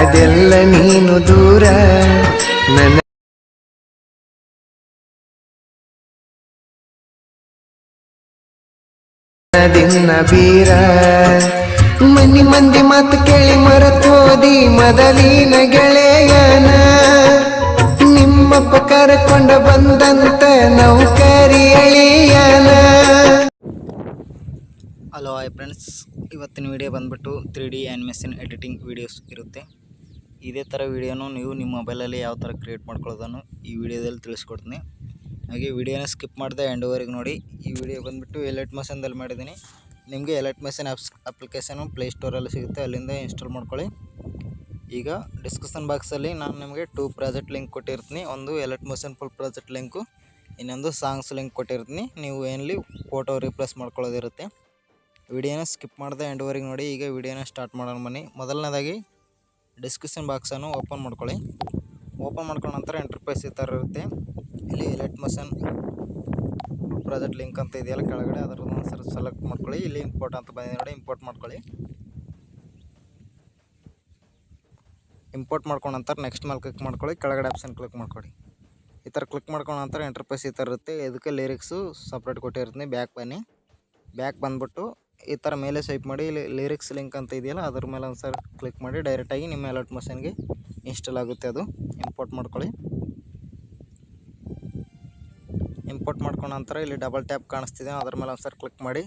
ಅದೆಲ್ಲ ನೀನು ದೂರ ನನ್ನ ದಿನ ಬೀರ ಮನಿ ಮಂದಿ ಮಾತು ಕೇಳಿ ಮರತೋದಿ ಮೊದಲಿನ ಗೆಳೆಯನ ನಿಮ್ಮಪ್ಪ ಕರ್ಕೊಂಡ ಬಂದಂತ ನೌಕರಿ ಎಳಿಯನ. ಹಲೋ ಹಾಯ್ ಫ್ರೆಂಡ್ಸ್, ಇವತ್ತಿನ ವಿಡಿಯೋ ಬಂದ್ಬಿಟ್ಟು 3D ಆ್ಯನಿಮೇಷನ್ ಎಡಿಟಿಂಗ್ ವೀಡಿಯೋಸ್ ಇರುತ್ತೆ. ಇದೇ ಥರ ವೀಡಿಯೋನು ನೀವು ನಿಮ್ಮ ಮೊಬೈಲಲ್ಲಿ ಯಾವ ಥರ ಕ್ರಿಯೇಟ್ ಮಾಡ್ಕೊಳ್ಳೋದನ್ನು ಈ ವಿಡಿಯೋದಲ್ಲಿ ತಿಳಿಸ್ಕೊಡ್ತೀನಿ. ಹಾಗೆ ವಿಡಿಯೋನ ಸ್ಕಿಪ್ ಮಾಡಿದೆ ಎಂಡ್ವರೆಗೆ ನೋಡಿ. ಈ ವಿಡಿಯೋ ಬಂದುಬಿಟ್ಟು ಎಲೈಟ್ ಮೋಷನ್ದಲ್ಲಿ ಮಾಡಿದ್ದೀನಿ. ನಿಮಗೆ ಎಲೈಟ್ ಮೋಷನ್ ಅಪ್ಲಿಕೇಶನು ಪ್ಲೇಸ್ಟೋರಲ್ಲಿ ಸಿಗುತ್ತೆ, ಅಲ್ಲಿಂದ ಇನ್ಸ್ಟಾಲ್ ಮಾಡ್ಕೊಳ್ಳಿ. ಈಗ ಡಿಸ್ಕ್ರಿಪ್ಷನ್ ಬಾಕ್ಸಲ್ಲಿ ನಾನು ನಿಮಗೆ 2 ಪ್ರಾಜೆಕ್ಟ್ ಲಿಂಕ್ ಕೊಟ್ಟಿರ್ತೀನಿ. ಒಂದು elite motion full project link, ಇನ್ನೊಂದು ಸಾಂಗ್ಸ್ ಲಿಂಕ್ ಕೊಟ್ಟಿರ್ತೀನಿ. ನೀವು ಏನಲ್ಲಿ ಫೋಟೋ ರೀಪ್ಲೇಸ್ ಮಾಡ್ಕೊಳ್ಳೋದಿರುತ್ತೆ. ವಿಡಿಯೋನ ಸ್ಕಿಪ್ ಮಾಡಿದೆ ಎಂಡ್ವರೆಗೆ ನೋಡಿ. ಈಗ ವಿಡಿಯೋನ ಸ್ಟಾರ್ಟ್ ಮಾಡೋಣ ಬನ್ನಿ. ಮೊದಲನೇದಾಗಿ ಡಿಸ್ಕ್ರಿಪ್ಷನ್ ಬಾಕ್ಸನ್ನು ಓಪನ್ ಮಾಡ್ಕೊಳ್ಳಿ. ಓಪನ್ ಮಾಡ್ಕೊಂಡ ನಂತರ ಇಂಟರ್ಫೇಸ್ ಈ ಥರ ಇರುತ್ತೆ. ಇಲ್ಲಿ ಎಲೈಟ್ ಮೋಷನ್ ಪ್ರಾಜೆಕ್ಟ್ ಲಿಂಕ್ ಅಂತ ಇದೆಯಲ್ಲ ಕೆಳಗಡೆ, ಅದರದ್ದು ಸರ್ ಸೆಲೆಕ್ಟ್ ಮಾಡ್ಕೊಳ್ಳಿ. ಇಲ್ಲಿ ಇಂಪೋರ್ಟ್ ಅಂತ ಬಂದಿದೆ ನೋಡಿ, ಇಂಪೋರ್ಟ್ ಮಾಡ್ಕೊಳ್ಳಿ. ಇಂಪೋರ್ಟ್ ಮಾಡ್ಕೊಂಡ ನಂತರ ನೆಕ್ಸ್ಟ್ ಮೇಲೆ ಕ್ಲಿಕ್ ಮಾಡ್ಕೊಳ್ಳಿ. ಕೆಳಗಡೆ ಆಪ್ಷನ್ ಕ್ಲಿಕ್ ಮಾಡ್ಕೊಳ್ಳಿ. ಈ ಥರ ಕ್ಲಿಕ್ ಮಾಡ್ಕೊಂಡ ನಂತರ ಇಂಟರ್ಫೇಸ್ ಈ ಥರ ಇರುತ್ತೆ. ಇದಕ್ಕೆ ಲಿರಿಕ್ಸು ಸಪ್ರೇಟ್ ಕೊಟ್ಟಿರ್ತೀನಿ. ಬ್ಯಾಕ್ ಬನ್ನಿ. ಬ್ಯಾಕ್ ಬಂದುಬಿಟ್ಟು ಈ ಥರ ಮೇಲೆ ಸ್ವೈಪ್ ಮಾಡಿ ಇಲ್ಲಿ ಲಿರಿಕ್ಸ್ ಲಿಂಕ್ ಅಂತ ಇದೆಯಲ್ಲ ಅದ್ರ ಮೇಲೆ ಒಂದು ಸರ್ ಕ್ಲಿಕ್ ಮಾಡಿ ಡೈರೆಕ್ಟಾಗಿ ನಿಮ್ಮ ಎಲೈಟ್ ಮೋಷನ್ಗೆ ಇನ್ಸ್ಟಾಲ್ ಆಗುತ್ತೆ. ಅದು ಇಂಪೋರ್ಟ್ ಮಾಡ್ಕೊಳ್ಳಿ. ಇಂಪೋರ್ಟ್ ಮಾಡ್ಕೊಂಡ ನಂತರ ಇಲ್ಲಿ ಡಬಲ್ ಟ್ಯಾಪ್ ಕಾಣಿಸ್ತಿದೆ, ಅದ್ರ ಮೇಲೆ ಒಂದು ಸರ್ ಕ್ಲಿಕ್ ಮಾಡಿ.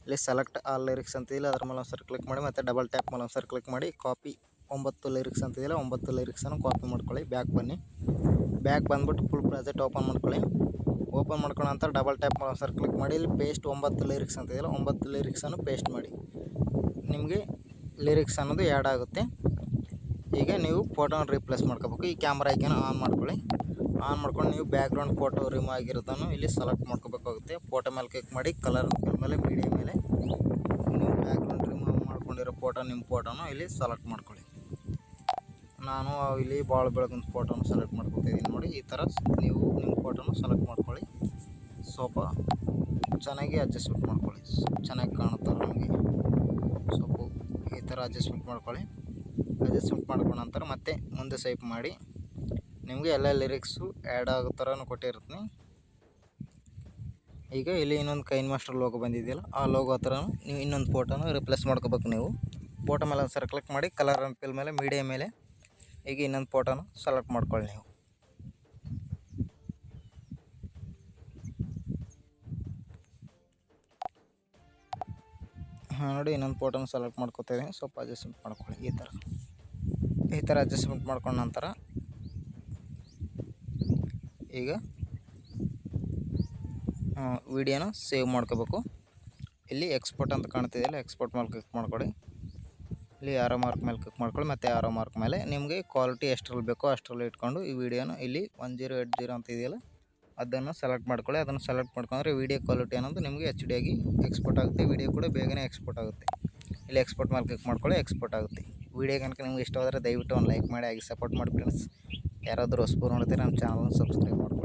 ಇಲ್ಲಿ ಸೆಲೆಕ್ಟ್ ಆಲ್ ಲಿರಿಕ್ಸ್ ಅಂತಿದೆಯಲ್ಲ ಅದ್ರ ಮೇಲೆ ಒಂದು ಸರ್ ಕ್ಲಿಕ್ ಮಾಡಿ, ಮತ್ತು ಡಬಲ್ ಟ್ಯಾಪ್ ಮೇಲೆ ಒಂದು ಸರ್ ಕ್ಲಿಕ್ ಮಾಡಿ ಕಾಪಿ 9 ಲಿರಿಕ್ಸ್ ಅಂತಿದೆಯಲ್ಲ 9 ಲಿರಿಕ್ಸನ್ನು ಕಾಪಿ ಮಾಡ್ಕೊಳ್ಳಿ. ಬ್ಯಾಕ್ ಬನ್ನಿ. ಬ್ಯಾಕ್ ಬಂದುಬಿಟ್ಟು ಫುಲ್ ಪ್ರಾಜೆಕ್ಟ್ ಓಪನ್ ಮಾಡ್ಕೊಳ್ಳಿ. ಓಪನ್ ಮಾಡ್ಕೊಂಡ ನಂತರ ಡಬಲ್ ಟ್ಯಾಪ್ ಮಾಡಿ ಸರ್ ಕ್ಲಿಕ್ ಮಾಡಿ. ಇಲ್ಲಿ ಪೇಸ್ಟ್ 9 ಲಿರಿಕ್ಸ್ ಅಂತಿದೆಯಲ್ಲ 9 ಲಿರಿಕ್ಸನ್ನು ಪೇಸ್ಟ್ ಮಾಡಿ. ನಿಮಗೆ ಲಿರಿಕ್ಸ್ ಅನ್ನೋದು ಆ್ಯಡ್ ಆಗುತ್ತೆ. ಈಗ ನೀವು ಫೋಟೋನ ರೀಪ್ಲೇಸ್ ಮಾಡ್ಕೋಬೇಕು. ಈ ಕ್ಯಾಮ್ರಾ ಐಕಾನ್ ಆನ್ ಮಾಡ್ಕೊಳ್ಳಿ. ಆನ್ ಮಾಡ್ಕೊಂಡು ನೀವು ಬ್ಯಾಕ್ಗ್ರೌಂಡ್ ಫೋಟೋ ರಿಮೂವ್ ಆಗಿರೋದನ್ನು ಇಲ್ಲಿ ಸೆಲೆಕ್ಟ್ ಮಾಡ್ಕೋಬೇಕಾಗುತ್ತೆ. ಫೋಟೋ ಮೇಲೆ ಕ್ಲಿಕ್ ಮಾಡಿ, ಕಲರ್ ಮೇಲೆ ಮೀಡಿಯಾ ಮೇಲೆ ನೀವು ಬ್ಯಾಕ್ಗ್ರೌಂಡ್ ರಿಮೂವ್ ಮಾಡ್ಕೊಂಡಿರೋ ನಿಮ್ಮ ಫೋಟೋನು ಇಲ್ಲಿ ಸೆಲೆಕ್ಟ್ ಮಾಡ್ಕೊಳ್ಳಿ. ನಾನು ಇಲ್ಲಿ ಭಾಳ ಬೆಳಗಿನ ಫೋಟೋನ ಸೆಲೆಕ್ಟ್ ಮಾಡ್ಕೊತಿದ್ದೀನಿ ನೋಡಿ. ಈ ಥರ ನೀವು ನಿಮ್ಮ ಫೋಟೋನ ಸೆಲೆಕ್ಟ್ ಮಾಡ್ಕೊಳ್ಳಿ. ಸ್ವಲ್ಪ ಚೆನ್ನಾಗಿ ಅಡ್ಜಸ್ಟ್ಮೆಂಟ್ ಮಾಡ್ಕೊಳ್ಳಿ, ಚೆನ್ನಾಗಿ ಕಾಣುತ್ತಾರೆ ನಮಗೆ. ಸ್ವಲ್ಪ ಈ ಥರ ಅಡ್ಜಸ್ಟ್ಮೆಂಟ್ ಮಾಡ್ಕೊಳ್ಳಿ. ಅಡ್ಜಸ್ಟ್ಮೆಂಟ್ ಮಾಡ್ಕೊಂಡ ನಂತರ ಮತ್ತೆ ಮುಂದೆ ಸ್ವೈಪ್ ಮಾಡಿ. ನಿಮಗೆ ಎಲ್ಲ ಲಿರಿಕ್ಸು ಆ್ಯಡ್ ಆಗೋ ಥರನೂ ಕೊಟ್ಟಿರ್ತೀನಿ. ಈಗ ಇಲ್ಲಿ ಇನ್ನೊಂದು ಕೈನ್ ಮಾಸ್ಟರ್ ಲೋಗೋ ಬಂದಿದೆಯಲ್ಲ ಆ ಲೋಗೋ ಥರ ನೀವು ಇನ್ನೊಂದು ಫೋಟೋನ ರಿಪ್ಲೇಸ್ ಮಾಡ್ಕೋಬೇಕು. ನೀವು ಫೋಟೋ ಮೇಲೆ ಒಂದು ಸರಿ ಕ್ಲಿಕ್ ಮಾಡಿ, ಕಲರ್ ಆ್ಯಂಡ್ ಫಿಲ್ ಮೇಲೆ ಮೀಡಿಯಾ ಮೇಲೆ ಈಗ ಇನ್ನೊಂದು ಫೋಟೋನ ಸೆಲೆಕ್ಟ್ ಮಾಡ್ಕೊಳ್ಳಿ. ನೀವು ನೋಡಿ ಇನ್ನೊಂದು ಫೋಟೋನ ಸೆಲೆಕ್ಟ್ ಮಾಡ್ಕೊತಾ ಇದ್ದೀನಿ. ಸ್ವಲ್ಪ ಅಡ್ಜಸ್ಟ್ಮೆಂಟ್ ಮಾಡ್ಕೊಳ್ಳಿ. ಈ ಥರ ಅಡ್ಜಸ್ಟ್ಮೆಂಟ್ ಮಾಡ್ಕೊಂಡ ನಂತರ ಈಗ ವಿಡಿಯೋನ ಸೇವ್ ಮಾಡ್ಕೋಬೇಕು. ಇಲ್ಲಿ ಎಕ್ಸ್ಪೋರ್ಟ್ ಅಂತ ಕಾಣ್ತಿದೆಯಲ್ಲ ಎಕ್ಸ್ಪೋರ್ಟ್ ಮೇಲೆ ಕ್ಲಿಕ್ ಮಾಡ್ಕೊಳ್ಳಿ. ಇಲ್ಲಿ ಆರೋ ಮಾರ್ಕ್ ಮೇಲೆ ಕ್ಲಿಕ್ ಮಾಡ್ಕೊಳ್ಳಿ. ಮತ್ತು ಆರೋ ಮಾರ್ಕ್ ಮೇಲೆ ನಿಮಗೆ ಕ್ವಾಲಿಟಿ ಎಷ್ಟರಲ್ಲಿ ಬೇಕೋ ಅಷ್ಟರಲ್ಲಿ ಇಟ್ಕೊಂಡು ಈ ವಿಡಿಯೋನ ಇಲ್ಲಿ 1080 ಅಂತ ಇದೆಯಲ್ಲ ಅದನ್ನು ಸೆಲೆಕ್ಟ್ ಮಾಡ್ಕೊಳ್ಳಿ. ಅದನ್ನು ಸೆಲೆಕ್ಟ್ ಮಾಡ್ಕೊಂಡ್ರೆ ವಿಡಿಯೋ ಕ್ವಾಲಿಟಿ ಅನ್ನೋದು ನಿಮಗೆ HD ಆಗಿ ಎಕ್ಸ್ಪೋರ್ಟ್ ಆಗುತ್ತೆ. ವಿಡಿಯೋ ಕೂಡ ಬೇಗನೆ ಎಕ್ಸ್ಪೋರ್ಟ್ ಆಗುತ್ತೆ. ಇಲ್ಲಿ ಎಕ್ಸ್ಪೋರ್ಟ್ ಮೇಲೆ ಕ್ಲಿಕ್ ಮಾಡ್ಕೊಳ್ಳಿ, ಎಕ್ಸ್ಪೋರ್ಟ್ ಆಗುತ್ತೆ. ವಿಡಿಯೋ ಕనుక ನಿಮ್ಗೆ ಇಷ್ಟವಾದರೆ ದಯವಿಟ್ಟು ಒಂದು ಲೈಕ್ ಮಾಡಿ, ಹಾಗೆ ಸಪೋರ್ಟ್ ಮಾಡಿ ಫ್ರೆಂಡ್ಸ್. ಯಾರಾದರೂ ಹೊಸಬರು ನೋಡ್ತೀರಾ ನಮ್ಮ ಚಾನಲ್ನ ಸಬ್ಸ್ಕ್ರೈಬ್ ಮಾಡ್ಕೊಳ್ಳಿ.